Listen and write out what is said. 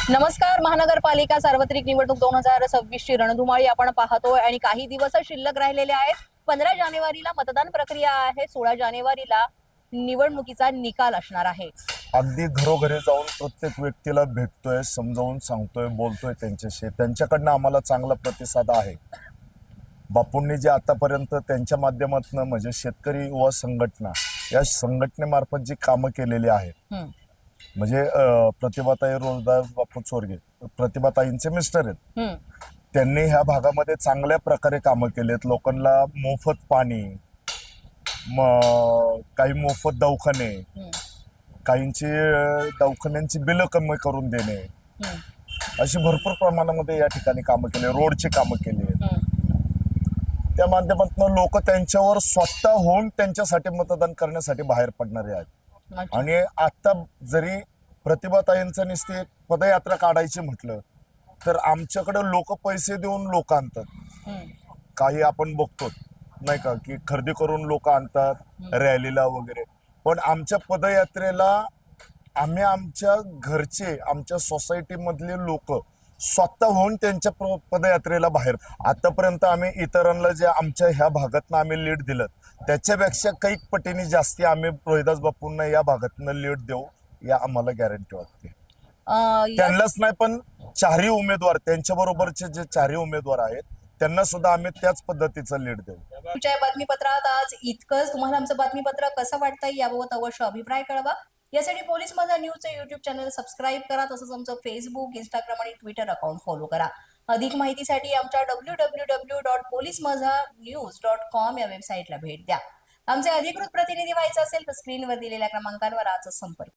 नमस्कार. महानगरपालिका सार्वत्रिक निवडणूक 2026 ची रणधुमाळी आपण पाहतोय आणि काही दिवस शिल्लक राहिलेले आहेत. 15 जानेवारीला मतदान प्रक्रिया आहे. 16 जानेवारीला निवडणुकीचा निकाल असणार आहे. अगदी घरोघरी जाऊन प्रत्येक व्यक्तीला भेटतोय, समजावून सांगतोय, बोलतोय त्यांच्याशी. त्यांच्याकडनं आम्हाला चांगला प्रतिसाद आहे. बापूंनी जे आतापर्यंत त्यांच्या माध्यमातून म्हणजे शेतकरी युवा संघटना या संघटनेमार्फत जी कामं केलेली आहेत, म्हणजे प्रतिभाताई रोजदास बापू चोरगे, प्रतिभाताईंचे मिस्टर आहेत, त्यांनी ह्या भागामध्ये चांगल्या प्रकारे कामं केलेत. लोकांना मोफत पाणी, काही मोफत दवाखाने, काहींची दवाखान्यांची बिलं कमी करून देणे, अशी भरपूर प्रमाणामध्ये या ठिकाणी कामं केली. रोडची कामं केली आहेत. त्या माध्यमातून लोक त्यांच्यावर स्वतः होऊन त्यांच्यासाठी मतदान करण्यासाठी बाहेर पडणारे आहेत. आणि आता जरी प्रतिभाताईंचं नुसती एक पदयात्रा काढायची म्हटलं तर आमच्याकडे लोक पैसे देऊन लोक आणतात. काही आपण बघतो नाही का की खरेदी करून लोक आणतात रॅलीला वगैरे. पण आमच्या पदयात्रेला आम्ही आमच्या घरचे, आमच्या सोसायटी मधले लोक स्वतः होऊन त्यांच्या पदयात्रेला बाहेर. आतापर्यंत आम्ही इतरांना जे आमच्या ह्या भागातनं आम्ही लीड दिलं त्याच्यापेक्षा काही पटीने जास्ती आम्ही रोहिदास बापूंना या भागातनं लीड देऊ, या आम्हाला गॅरंटी वाटते. त्यांनाच नाही पण चारही उमेदवार, त्यांच्या बरोबरचे जे चारही उमेदवार आहेत त्यांना सुद्धा आम्ही त्याच पद्धतीचं लीड देऊ. तुमच्या बातमीपत्रात आज इतकंच. तुम्हाला आमचं बातमीपत्र कसं वाटतंय याबाबत अवश्य अभिप्राय कळवा. यासाठी पोलीस माझा न्यूजचं युट्यूब चॅनल सबस्क्राईब करा. तसंच आमचं फेसबुक, इंस्टाग्राम आणि ट्विटर अकाउंट फॉलो करा. अधिक माहितीसाठी आमच्या www.policemazhanews.com या वेबसाईटला भेट द्या. आमचे अधिकृत प्रतिनिधी व्हायचं असेल तर स्क्रीनवर दिलेल्या क्रमांकांवर आजच संपर्क